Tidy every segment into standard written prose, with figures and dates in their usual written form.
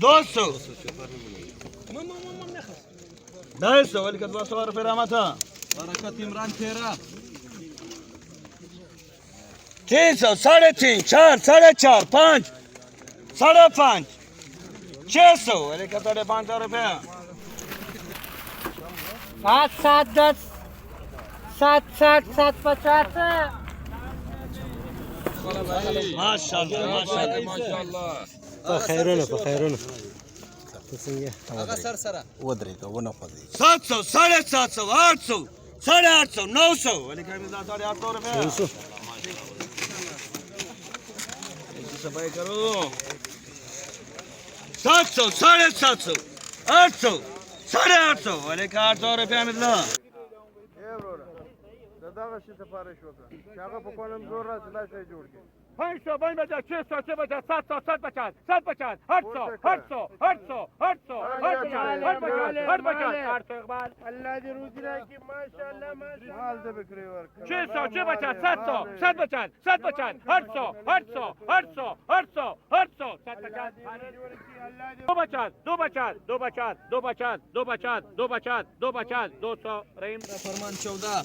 200 250 वाली का 200 रुपये रामा था। बरकत इमरान तेरा 300 3.5 4 4.5 5 5.5 600 वाली का 5.5 रुपये। 8 7 10 7 60 7 50 माशाल्लाह माशाल्लाह माशाल्लाह बखैरुन बखैरुन आगा सर सरा उधर तो वो ना पड़ी 700 750 800 850 900 वाली का 850 रुपये। सफाई करो 700 750 800 850 वाले का 800 रुपया मिलना। फरमान 14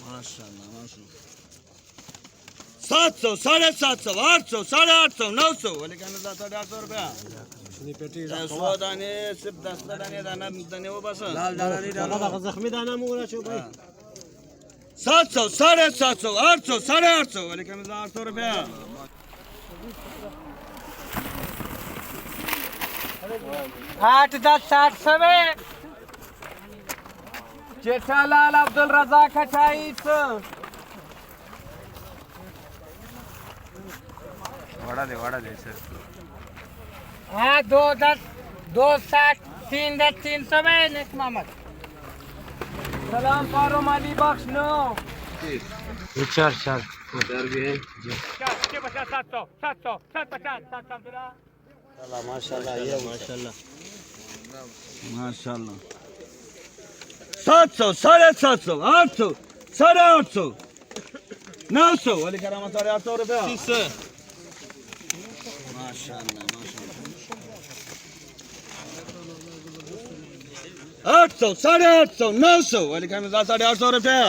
माशाल्लाह माशाल्लाह 700 750 800 850 900 वाले का 850 रुपया। दाने सिर्फ 10 दाने दाना दाने वो बस लाल दाना नहीं डालो जख्मी दाना मुगला शो भाई 700 750 800 850 वाले का 800 रुपया। 8 10 60 सवे जेठालाल अब्दुल रजाक 28 वाड़ा दे सर हाँ 2 10 2 60 3 10 300 में नेक्स्ट मोहम्मद सलाम पारो माली बख्श नो चार चार भी है 700 700 750 माशाल्लाह ये माशाल्लाह माशाल्लाह 700 750 800 850 900 वाले का 850 रुपया। माशाल्लाह माशाल्लाह 800 850 900 वाले का 850 रुपया।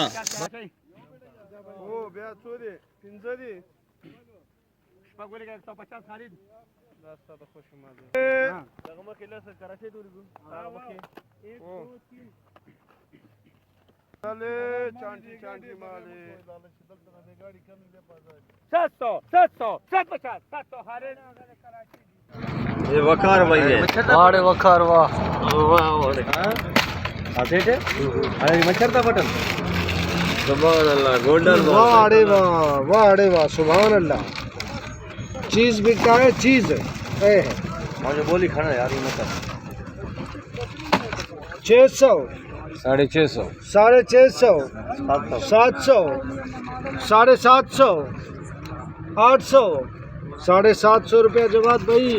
ये वकार भाई है वाड़े वखार वाह वाह आते थे अरे मच्छर का बटन सुभान अल्लाह गोल्डन वाह सुभान अल्लाह। चीज बिकता है चीज मुझे बोली खाना यार ये मत 600 650 650 700 750 800 750 रुपया जवाब भाई।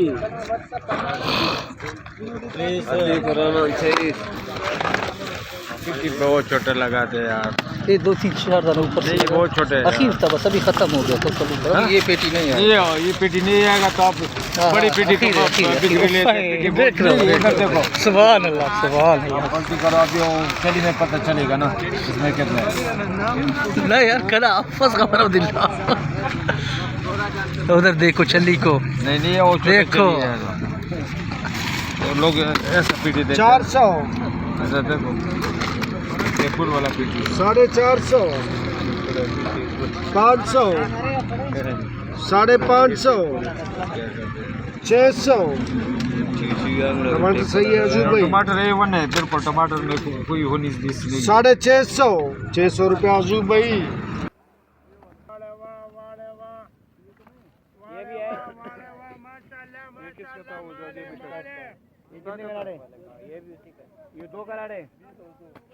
बहुत छोटे लगाते यार ये 2 3 4 दाना ऊपर से बहुत छोटे अखीर था बस अभी खत्म हो गया तो चलो ये पेटी नहीं है ये पेटी नहीं आएगा तो आप बड़ी पेटी को बिक्री लेते देखो सुभान अल्लाह सुभान अल्लाह गलती करो अभी वो चली में पता चलेगा ना इसमें कितना है नहीं यार करा फंस का बना दिल उधर देखो चली को नहीं वो देखो तो लोग ऐसा पेटी देते 400 ऐसा देखो ये फुल वाला पेटी 450 500 550 600 टमाटर तो सही है अजूब भाई। टमाटर A1 है बिल्कुल टमाटर में कोई होनी नहीं 650 रुपया अजूब भाई। ये 2 कराड़े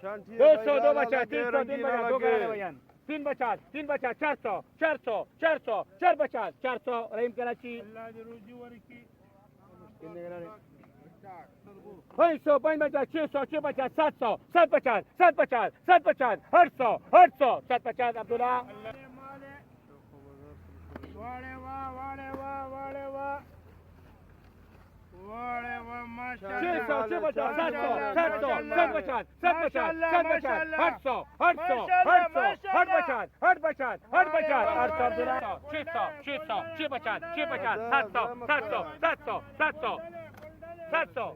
200 2 बचा 300 3 बचा 2 कराड़े भैया 3 बचा 400 400 400 4 बचा 400 रहीम कराची 500 5 बचा 600 6 बचा 700 750 750 750 800 800 750 अब्दुल्ला वाले वाह वाले वाह वाले वाह 600 650 700 700 750 750 800 800 800 850 850 600 650 650 700 700 700 700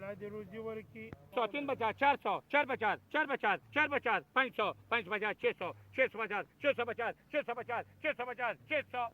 100 350 400 450 450 450 500 550 600 650 650 650 650 600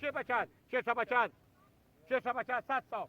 650 650 650 700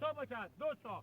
150 200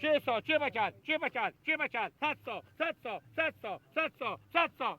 600 650 650 650 700 700 700 700 700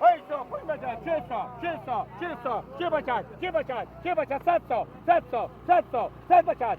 800 500 600 600 600 650 650 650 700 700 700 750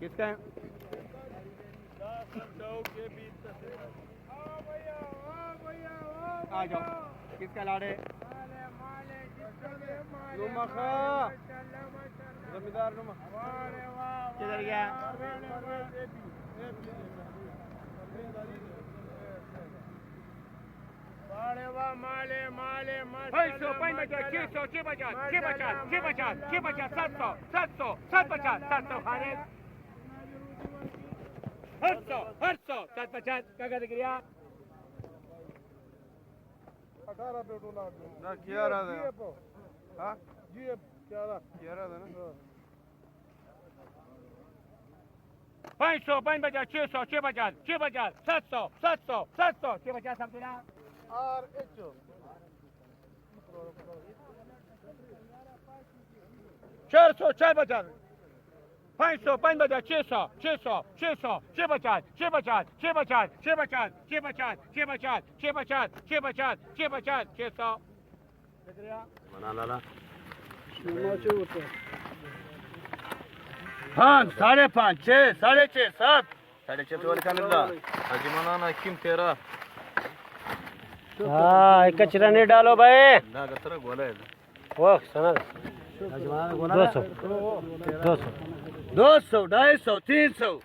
किसका आ जाओ किसका लाड़े जमींदार किधर गया 500 550 600 650 650 700 700 700 650 समझना और एचो 400 450 500 550 600 600 600 650 650 650 650 650 650 650 650 650 600 म्हणा लाला पाँच 5.5 6 6.5 7 6.5 वर कांदा हाजी म्हणा ना किम तेरा हाँ कचरा नहीं डालो भाई ना कचरा गोला है वो सुना 200 200 250 300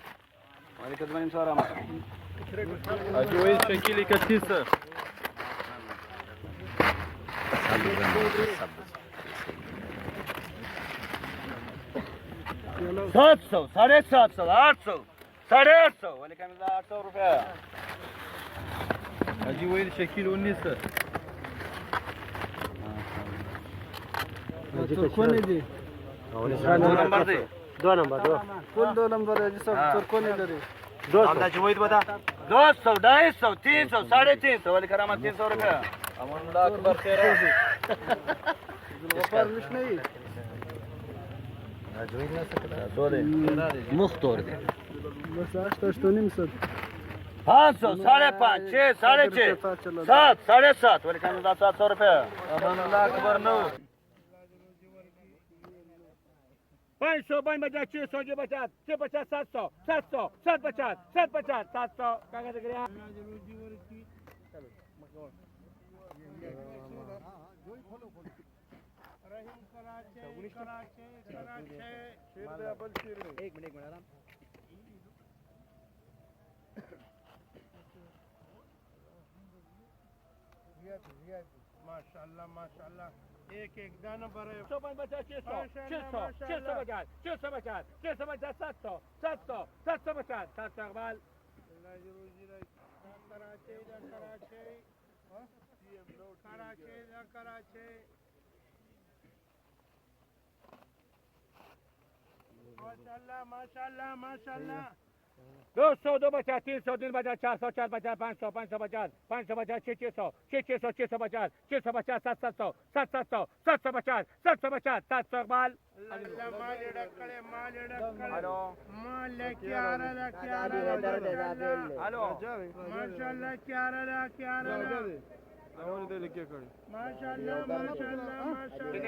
हाजी वही शकील 31 700 750 800 850 वाले कांदा 800 रुपया हाजी वही शकील 19 नंबर दे 2 नंबर 2 फुल 2 नंबर है जी सब तुरकोन इधर है 200 वही बता 200 250 300 350 वाले करामा 300 रुपया अमन अकबर तेरा परमिश नहीं मुख्तोर दे बस आज तो नहीं सर 500 5.5 6 6.5 7 7.5 वाले कांदा 700 रुपया अमन अकबर 9 500 550 600 650 700 700 750 750 700 क्या कहते हैं एक मिनट आराम माशाल्लाह माशाल्लाह एक एक दाना पर 650 600 650 650 650 700 700 750 700 अकबाल कराचे माशाल्लाह माशाल्लाह माशाल्लाह 200 250 300 350 400 450 500 550 550 600 600 650 650 700 700 750 750 700 अकबाल माल लेके आ रहा क्या रहा हेलो माशाल्लाह क्या रहा माशाल्लाह माशाल्लाह माशाल्लाह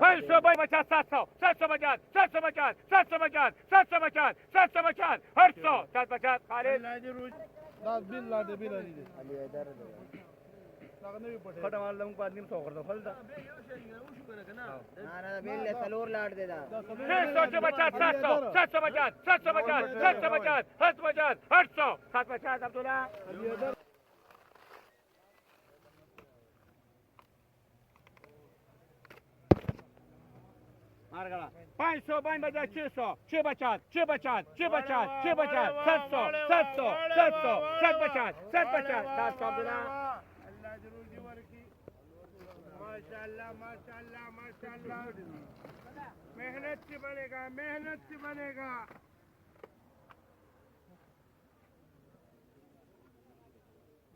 500 550 700 750 750 750 750 750 800 750 खालिद बिल ला दे बिल खटा मारला मग 5 निम 100 करतो फलता सलोर लाट दे दा 650 750 750 750 750 800 750 अब्दुल्ला मार गळा 500 52 600 650 650 650 700 700 700 750 750 700 अब्दुल्ला माशाल्लाह माशाल्लाह माशाल्लाह मेहनत से बनेगा मेहनत से बनेगा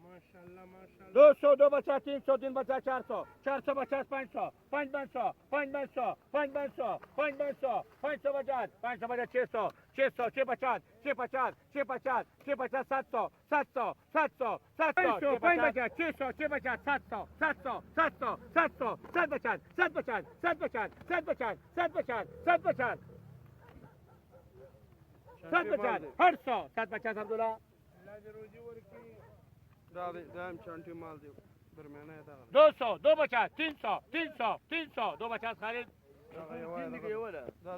माशाल्लाह माशाल्लाह 200 2 बचा 300 3 बचा 400 450 500 500 500 500 500 500 बचा 500 बचा 600 600 650 650 650 650 700 700 700 700 5 बचा 600 650 700 700 700 700 750 750 750 750 750 750 750 800 750 अब्दुल्ला दाम चांटी माल दे दरमियाना है 200 2 बचा 300 300 300 2 बचा खालिद दा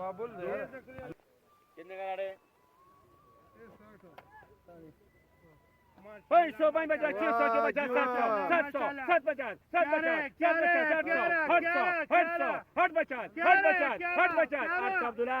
बाबुल दे कितने का लाड़े 500 5 बचा 600 6 बचा 700 700 750 750 800 800 बचा 8 बचा 800 अब्दुल्ला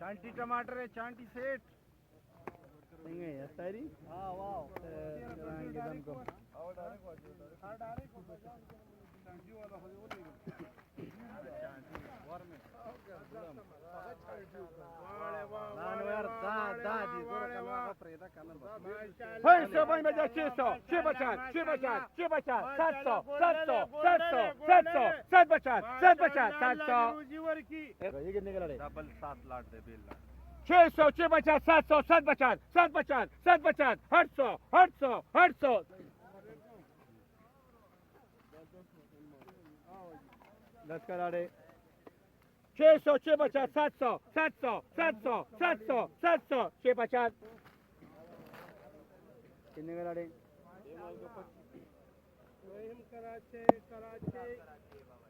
चांटी टमाटर है चांटी सेठ नहीं है सारी हां वाओ एकदम को चांटी वाला हो पैसा बन बजा 600 6 बचा 6 बचा 6 बचा 700 700 700 700 7 बचा 7 बचा 700 ये कितने का लड़े डबल 7 लाख दे बिल 600 6 बचा 700 7 बचा 7 बचा 7 बचा 800 800 800 10 का लड़े 600 6 बचा 700 700 700 700 700 6 बचा कितने का लड़े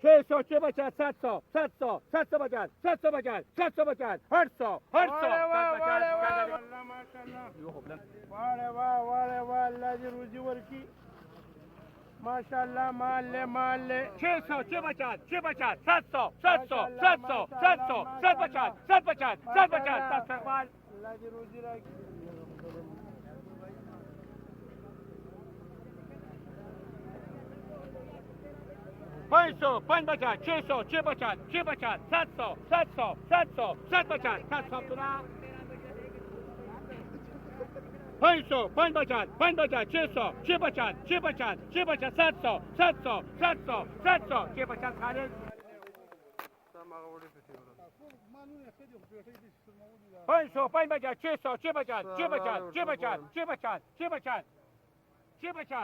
600 6 बचा 700 700 700 बचा 700 बचा 700 बचा 800 800 वाह वाह अल्लाह जी रोजी वर्की माशाल्लाह माल ले 600 6 बचा 6 बचा 700 700 700 700 7 बचा 7 बचा 7 बचा 700 माल अल्लाह जी रोजी रखी 500 5 बचा 600 6 बचा 6 बचा 700 700 700 7 बचा 700 पुरा 500 5 बचा 5 बचा 600 6 बचा 6 बचा 6 बचा 700 700 700 700 6 बचा खालिद 500 5 बचा 600 6 बचा 6 बचा 6 बचा 6 बचा 6 बचा 6 बचा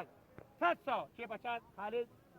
700 6 बचा Khalid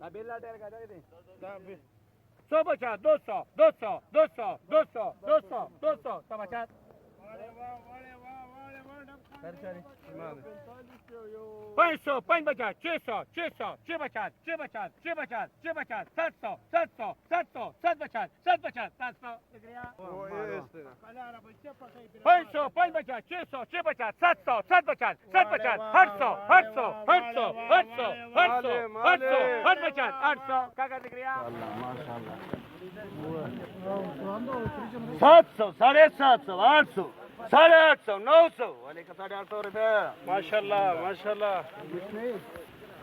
La bella terga dai. 100 बचा 200 200 200 200 200 200 सब बचा 500 5 बचा 600 600 6 बचा 6 बचा 6 बचा 6 बचा 700 700 700 7 बचा 7 बचा 700 500 5 बचा 600 6 बचा 700 7 बचा 7 बचा 800 800 800 800 800 800 8 बचा 800 क्या कर दिख रहा माशाल्लाह 700 750 800 850 900 वाले का 850 रुपए माशाल्लाह माशाल्लाह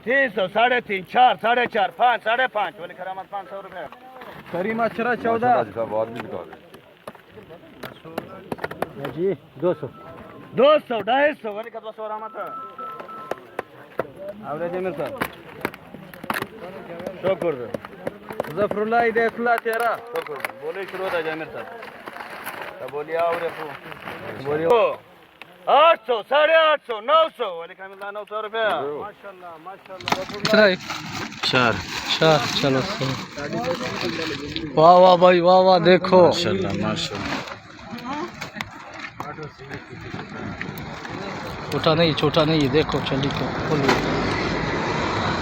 300 350 4 4.5 5 5.5 वाले करामत 500 रुपए करीमा चरा 14 जी 200 200 250 वाले का 200 रहमत आवरे मेरे साथ शुक्र जफरुल्लाह इधर इस्ला तेरा शुक्र बोले शुरू होता जाए मेरे साथ तो बोलिए आवरे बोलिए 800, 850, 900 वाले का मिलता 900 रुपया। माशाल्लाह माशाल्लाह। कितना है? चार। चलो सही। वाह वाह भाई, वाह वाह, देखो माशाल्लाह माशाल्लाह। छोटा नहीं, देखो चली को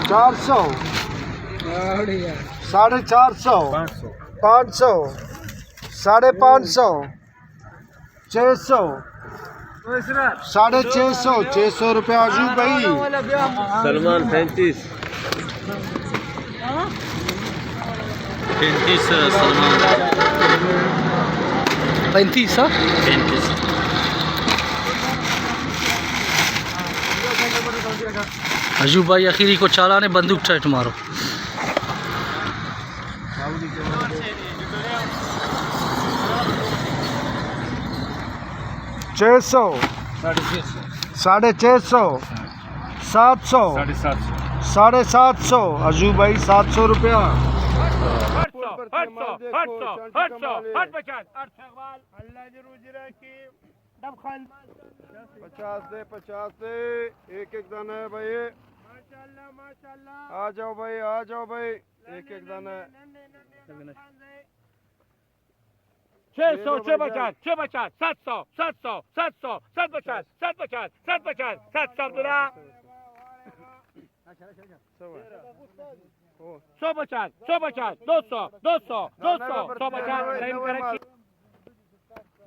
400, 450, 500, 550, 600, 650, 600 रुपया अजूब भाई। सलमान 35 सलमान 35 हाँ? 35 अजूब भाई आखिरी को चालाने बंदूक टाइट मारो। छः सौ, 650, 700, 750, अजूब भाई 700 रुपया। 50 दे 50 दे, एक एक दाना है भाई। माशाल्लाह माशाल्लाह। आ जाओ भाई, एक एक दाना है। 600, 650, 650, 700, 700, 700, 750, 750, 750, 700 अब्दुल्ला। 150, 150, 200, 200, 200, 150, रहीम कराची।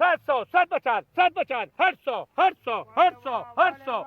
700, 750, 750, 800, 800, 800, 800,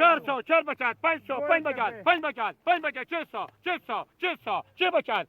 400, 450, 500, 550, 550, 550, 600, 600, 600, 650,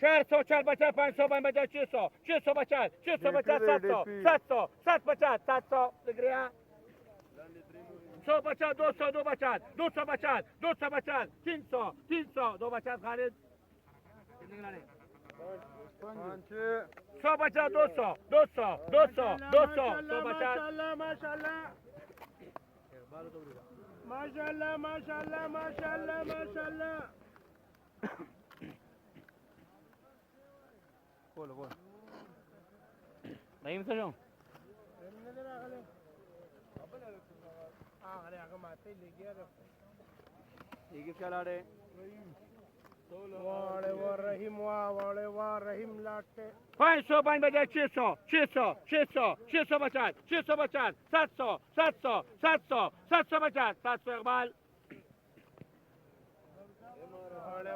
400, 450, 500, 550, 600, 650, 650, 700, 700, 750, 700 Ligria. 150, 200, 250, 250, 250, 300, 300, 250 Khalid. 150, 200, 200, 200, 200, 250. माशाल्लाह माशाल्लाह माशाल्लाह माशाल्लाह बोलो बोलो नहीं समझो ये क्या ला रहे वाले वाह रहीम वाह वाले वाह रहीम लाटे 500, 600, 600, 600, 650, 650, 700, 700, 700, 750, 700 इकबाल. वाले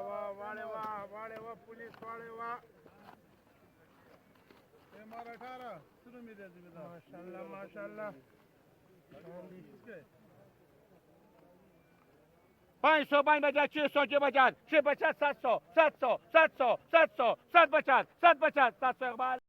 वाह पुलिस वाले वाह माशाल्लाह माशाल्लाह 500, 600, 650, 700, 700, 700, 700, 750, 750, 700 इकबाल.